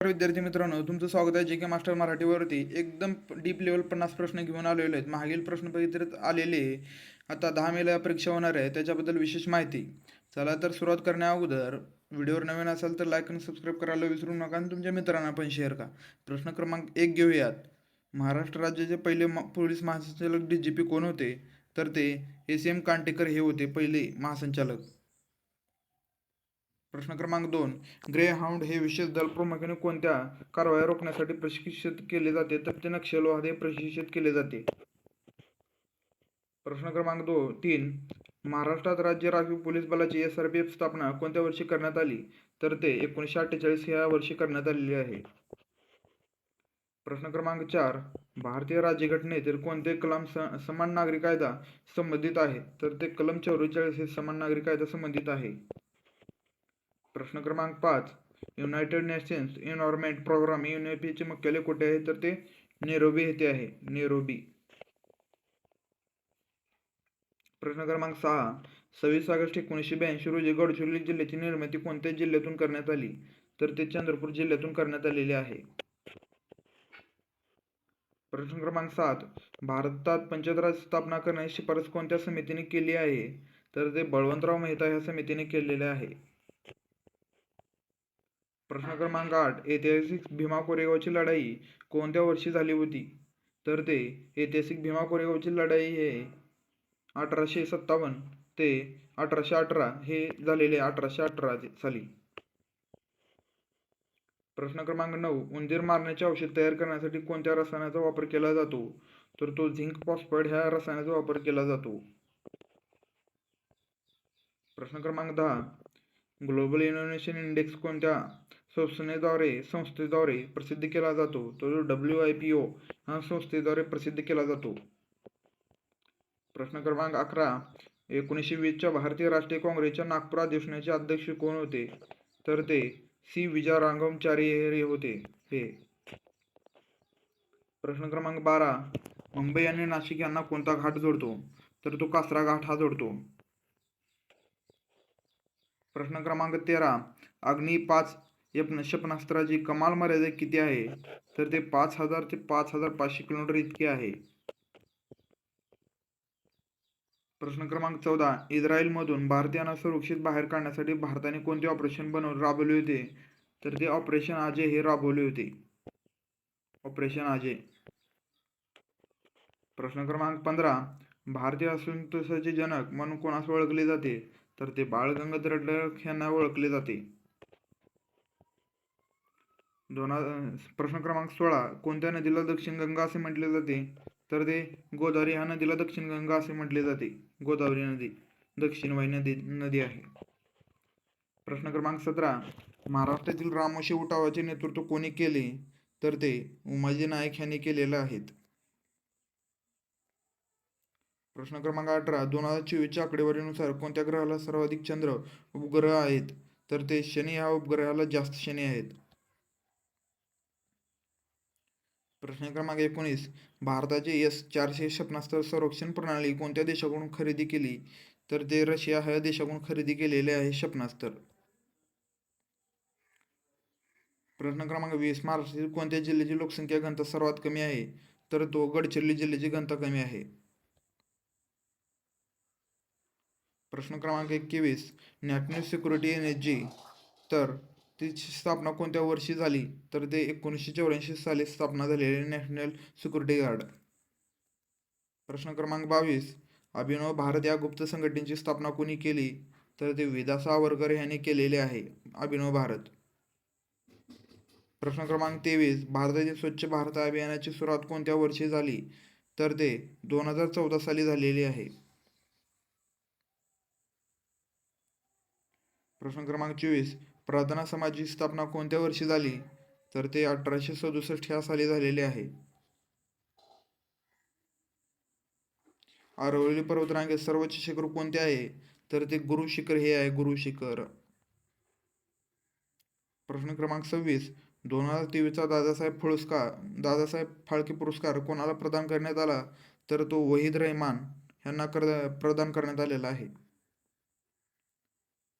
विद्यार्थी मित्रांनो, तुमचं स्वागत आहे जे के मास्टर मराठीवरती. एकदम डीप लेवल 50 प्रश्न घेऊन आलेले आहेत. मागील प्रश्नपत्रित आलेले आता 10 मेला परीक्षा होणार आहे, त्याच्याबद्दल विशेष माहिती. चला तर सुरुवात करण्या अगोदर व्हिडिओवर नवीन असाल तर लाईक आणि सबस्क्राईब करायला विसरू नका आणि तुमच्या मित्रांना पण शेअर करा. प्रश्न क्रमांक 1 घेऊयात. महाराष्ट्र राज्याचे पहिले पोलीस महासंचालक DGP कोण होते? तर ते SM कांटेकर हे होते पहिले महासंचालक. प्रश्न क्रमांक 2. ग्रे हाऊंड हे विशेष दल प्रामुख्याने कोणत्या कारवाया रोखण्यासाठी प्रशिक्षित केले जाते? तर ते नक्षलवादी प्रशिक्षित केले जाते. प्रश्न क्रमांक 3. महाराष्ट्रात राज्य राखीव पोलीस बलाची SRPF स्थापना कोणत्या वर्षी करण्यात आली? तर ते 1948 या वर्षी करण्यात आलेली आहे. प्रश्न क्रमांक 4. भारतीय राज्यघटनेतील कोणते कलम समान नागरी कायदा संबंधित आहे? तर ते कलम 44 हे समान नागरी कायदा संबंधित आहे. प्रश्न क्रमांक 5. United Nations environment programme UNEP चे मुख्यालय कुठे आहे? तर ते नैरोबी येथे आहे. नैरोबी. प्रश्न क्रमांक 6. 26 ऑगस्ट 1982 रोजी गडचिरोली जिल्ह्याची निर्मिती कोणत्या जिल्ह्यातून करण्यात आली? तर ते चंद्रपूर जिल्ह्यातून करण्यात आलेली आहे. प्रश्न क्रमांक 7. भारतात पंचायत राज स्थापना करण्याची शिफारस कोणत्या समितीने केली आहे? तर ते बळवंतराव मेहता ह्या समितीने केलेले आहे. प्रश्न क्रमांक 8. ऐतिहासिक भीमा कोरेगावची लढाई कोणत्या वर्षी झाली होती? तर ते ऐतिहासिक भीमा कोरेगावची लढाई हे 1857 ते 1818 हे झालेले 1818 साली. प्रश्न क्रमांक 9. उंदीर मारण्याचे औषध तयार करण्यासाठी कोणत्या रसायनाचा वापर केला जातो? तर तो झिंक फॉस्फेट ह्या रसायनाचा वापर केला जातो. प्रश्न क्रमांक 10. ग्लोबल इनोव्हेशन इंडेक्स कोणत्या संस्थेद्वारे प्रसिद्ध केला जातो? तो WIPO ह्या संस्थेद्वारे प्रसिद्ध केला जातो. प्रश्न क्रमांक 11. 1920च्या भारतीय राष्ट्रीय काँग्रेसच्या नागपूर अधिवेशनाचे अध्यक्ष कोण होते? तर ते C. विजयराघवाचारी होते हे. प्रश्न क्रमांक 12. मुंबई आणि नाशिक यांना कोणता घाट जोडतो? तर तो कासरा घाट हा जोडतो. प्रश्न क्रमांक 13. अग्नी 5 क्षेपणास्त्राची कमाल मर्यादा किती आहे? तर ते 5000 ते 5500 किलोमीटर इतकी आहे. प्रश्न क्रमांक 14. इस्रायलमधून भारतीयांना सुरक्षित बाहेर काढण्यासाठी भारताने कोणते ऑपरेशन राबवले होते? तर ते ऑपरेशन अजय हे राबवले होते. ऑपरेशन अजय. प्रश्न क्रमांक 15. भारतीय असंतोषाचे जनक म्हणून कोणास ओळखले जाते? तर ते बाळ गंगाधर टिळक यांना ओळखले जाते. प्रश्न क्रमांक 16. कोणत्या नदीला दक्षिण गंगा असे म्हटले जाते? तर ते गोदावरी ह्या नदीला दक्षिण गंगा असे म्हटले जाते. गोदावरी नदी दक्षिण वाहिनी नदी आहे. प्रश्न क्रमांक 17. महाराष्ट्रातील रामोशी उठावाचे नेतृत्व कोणी केले? तर ते उमाजी नाईक यांनी केलेले आहेत. प्रश्न क्रमांक 18. 2024च्या आकडेवारीनुसार कोणत्या ग्रहाला सर्वाधिक चंद्र उपग्रह आहेत? तर ते शनी ह्या उपग्रहाला जास्त शनी आहेत. प्रश्न क्रमांक 19. भारताचे S-400 क्षेपणास्त्र संरक्षण प्रणाली कोणत्या देशाकडून खरेदी केली? तर ते रशिया ह्या देशाकडून खरेदी केलेले आहे क्षेपणास्त्र. प्रश्न क्रमांक 20. महाराष्ट्रातील कोणत्या जिल्ह्याची लोकसंख्या घनता सर्वात कमी आहे? तर तो गडचिरोली जिल्ह्याची घनता कमी आहे. प्रश्न क्रमांक 21. नॅशनल सिक्युरिटी एनर्जी तर तिची स्थापना कोणत्या वर्षी झाली? तर ते 1984 साली स्थापना झालेली नॅशनल सिक्युरिटी गार्ड. प्रश्न क्रमांक 22. अभिनव भारत या गुप्त संघटनेची स्थापना कोणी केली? तर ते विदा सावरकर यांनी केलेले आहे. अभिनव भारत. प्रश्न क्रमांक 23. भारतातील स्वच्छ भारत अभियानाची सुरुवात कोणत्या वर्षी झाली? तर ते 2014 साली झालेली आहे. प्रश्न क्रमांक 24. प्रार्थना समाजाची स्थापना कोणत्या वर्षी झाली? तर ते 1867 ह्या साली झालेले आहे. आरोहली पर्वतरांगेत सर्वोच्च शिखर कोणते आहे? तर ते गुरु शिखर हे आहे. गुरु शिखर. प्रश्न क्रमांक 26. 2023चा दादासाहेब फाळके पुरस्कार कोणाला प्रदान करण्यात आला? तर तो वहीद रहमान यांना प्रदान करण्यात आलेला आहे.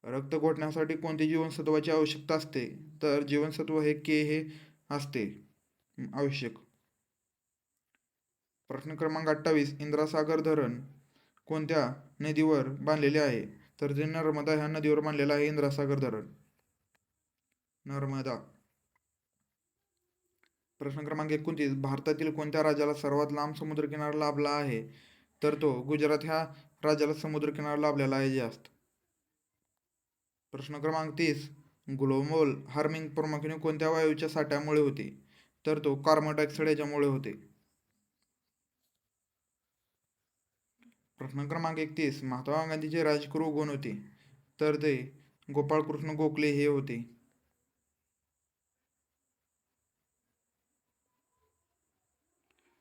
रक्त गोठण्यासाठी कोणत्या जीवनसत्वाची आवश्यकता असते? तर जीवनसत्व हे के हे असते आवश्यक. प्रश्न क्रमांक 28. इंद्रासागर धरण कोणत्या नदीवर बांधलेले आहे? तर ते नर्मदा ह्या नदीवर बांधलेलं आहे इंद्रासागर धरण. नर्मदा. प्रश्न क्रमांक 29. भारतातील कोणत्या राज्याला सर्वात लांब समुद्रकिनारा लाभला आहे? तर तो गुजरात ह्या राज्याला समुद्रकिनारा लाभलेला आहे जास्त. प्रश्न क्रमांक 30. ग्लोबल वॉर्मिंग प्रामुख्याने कोणत्या वायूच्या साठ्यामुळे होते? तर तो कार्बन डायऑक्साईड याच्यामुळे होते. प्रश्न क्रमांक 31. महात्मा गांधीचे राजगुरू कोण होते? तर ते गोपाळकृष्ण गोखले हे होते.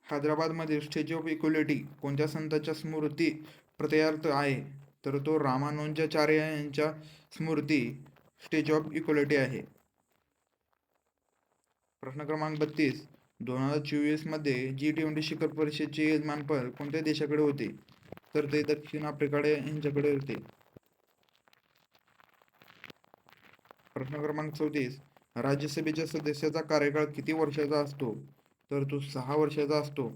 हैदराबादमधील स्टॅच्यू ऑफ इक्वॅलिटी कोणत्या संतांच्या स्मृती प्रित्यर्थ आहे? तर तो रामानुजाचार्य यांच्या स्मृती स्टॅच्यू ऑफ इक्वॅलिटी आहे. प्रश्न क्रमांक 32. 2024 मध्ये G20 शिखर परिषदेचे यजमानपद कोणत्या देशाकडे होते? तर ते दक्षिण आफ्रिकाकडे यांच्याकडे होते. प्रश्न क्रमांक 34. राज्यसभेच्या सदस्याचा कार्यकाळ किती वर्षाचा असतो? तर तो 6 वर्षाचा असतो.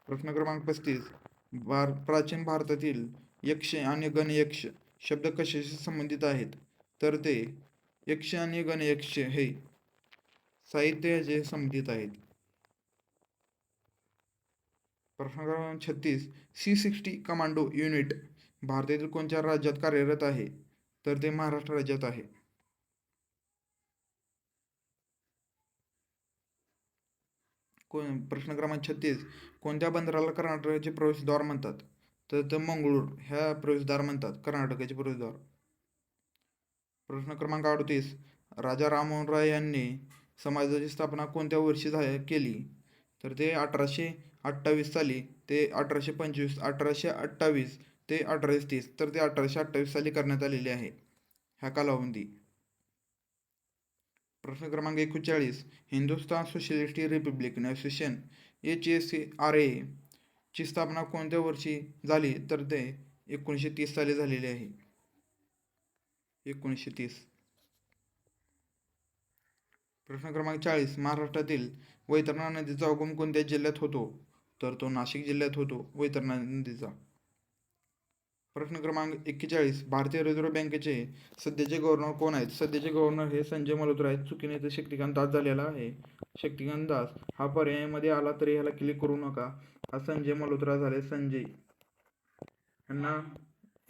प्रश्न क्रमांक 35. प्राचीन भारतातील यक्ष आणि गणयक्ष शब्द कशाशी संबंधित आहेत? तर ते यक्ष आणि गणयक्ष हे साहित्याचे संबंधित आहेत. प्रश्न क्रमांक 36. C60 कमांडो युनिट भारतातील कोणत्या राज्यात कार्यरत आहे? तर ते महाराष्ट्र राज्यात आहे. प्रश्न क्रमांक 36. कोणत्या बंदराला कर्नाटकाचे प्रवेशद्वार म्हणतात? तर ते मंगळूर ह्या प्रवेशद्वार म्हणतात कर्नाटकाचे प्रवेशद्वार. प्रश्न क्रमांक 38. राजा राममोहन राय यांनी समाजाची स्थापना कोणत्या वर्षी केली? तर ते 1828 साली ते 1825 1828 ते 1830 तर ते 1828 साली करण्यात आलेली आहे ह्या कालावधी. प्रश्न क्रमांक 41. Hindustan socialist Republican association HSRA ची स्थापना कोणत्या वर्षी झाली? तर ते 1930 साली झालेली आहे. 1930. प्रश्न क्रमांक 40. महाराष्ट्रातील वैतरणा नदीचा उगम कोणत्या जिल्ह्यात होतो? तर तो नाशिक जिल्ह्यात होतो वैतरणा नदीचा. प्रश्न क्रमांक 41. भारतीय रिझर्व्ह बँकेचे सध्याचे गव्हर्नर कोण आहेत? सध्याचे गव्हर्नर हे संजय मल्होत्रा आहेत. चुकीने इथे शक्तिकांत दास झालेला आहे. शक्तिकांत दास हा पर्यायामध्ये आला तरी ह्याला क्लिक करू नका. हा संजय मल्होत्रा झाले. संजय यांना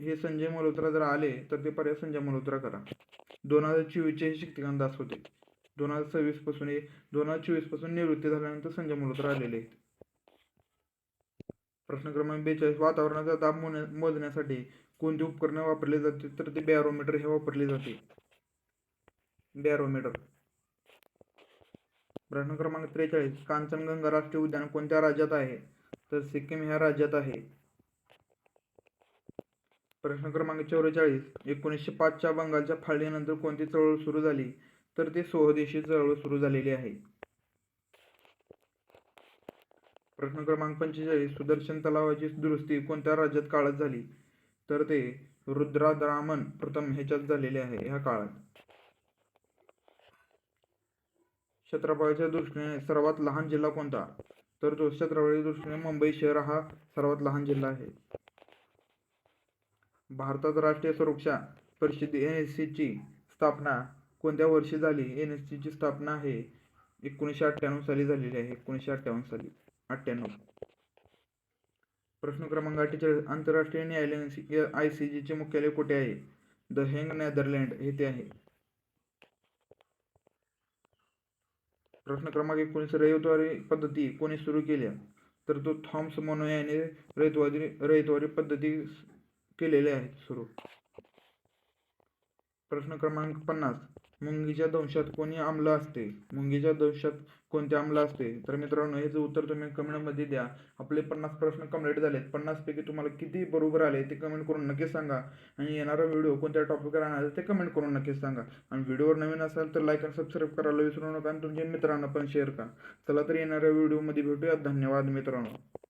हे संजय मल्होत्रा जर आले तर ते पर्याय संजय मल्होत्रा करा. 2024 हे शक्तिकांत दास होते. 2024 पासून निवृत्ती झाल्यानंतर संजय मल्होत्रा आलेले आहेत. प्रश्न क्रमांक 42. वातावरणाचा दाब मोजण्यासाठी कोणती उपकरणे वापरली जाते? तर ते बॅरोमीटर हे वापरले जाते. बॅरोमीटर. प्रश्न क्रमांक 43. कांचनगंगा राष्ट्रीय उद्यान कोणत्या राज्यात आहे? तर सिक्कीम ह्या राज्यात आहे. प्रश्न क्रमांक 44. 1905 च्या बंगालच्या फाळणीनंतर कोणती चळवळ सुरू झाली? तर ते स्वदेशी चळवळ सुरू झालेली आहे. प्रश्न क्रमांक 45. सुदर्शन तलावाची दुरुस्ती कोणत्या राज्यात काळात झाली? तर ते रुद्रादामन प्रथम ह्याच्यात झालेले आहे ह्या काळात. क्षेत्रफळाच्या दृष्टीने सर्वात लहान जिल्हा कोणता? तर तो क्षेत्रफळाच्या दृष्टीने मुंबई शहर हा सर्वात लहान जिल्हा आहे. भारतात राष्ट्रीय सुरक्षा परिषद NSC ची स्थापना कोणत्या वर्षी झाली? NSC ची स्थापना हे 1998 साली झालेली आहे. 1958 साली. 98. प्रश्न क्रमांक 48. आंतरराष्ट्रीय न्यायालय ICJ चे मुख्यालय कुठे आहे? द हेग नेदरलँड येथे आहे. प्रश्न क्रमांक 19. रयतवारी पद्धती कोणी सुरू केल्या? तर तो थॉमस मोनो याने रयतवारी पद्धती केलेल्या आहेत सुरू. प्रश्न क्रमांक 50. मुंगीच्या दंशात कोणी आम्ल असते? मुंगीच्या दंशात कोणते आम्ल असते? तर मित्रांनो याचं उत्तर तुम्ही कमेंटमध्ये द्या. आपले 50 प्रश्न कंप्लीट झालेत. 50 पैकी तुम्हाला किती बरोबर आले ते कमेंट करून नक्कीच सांगा. आणि येणारा व्हिडिओ कोणत्या टॉपिकवर राहणार ते कमेंट करून नक्कीच सांगा. आणि व्हिडिओवर नवीन असाल तर लाईक आणि सबस्क्राईब करायला विसरू नका आणि तुमच्या मित्रांना पण शेअर करा. चला तर येणाऱ्या व्हिडिओमध्ये भेटूया. धन्यवाद मित्रांनो.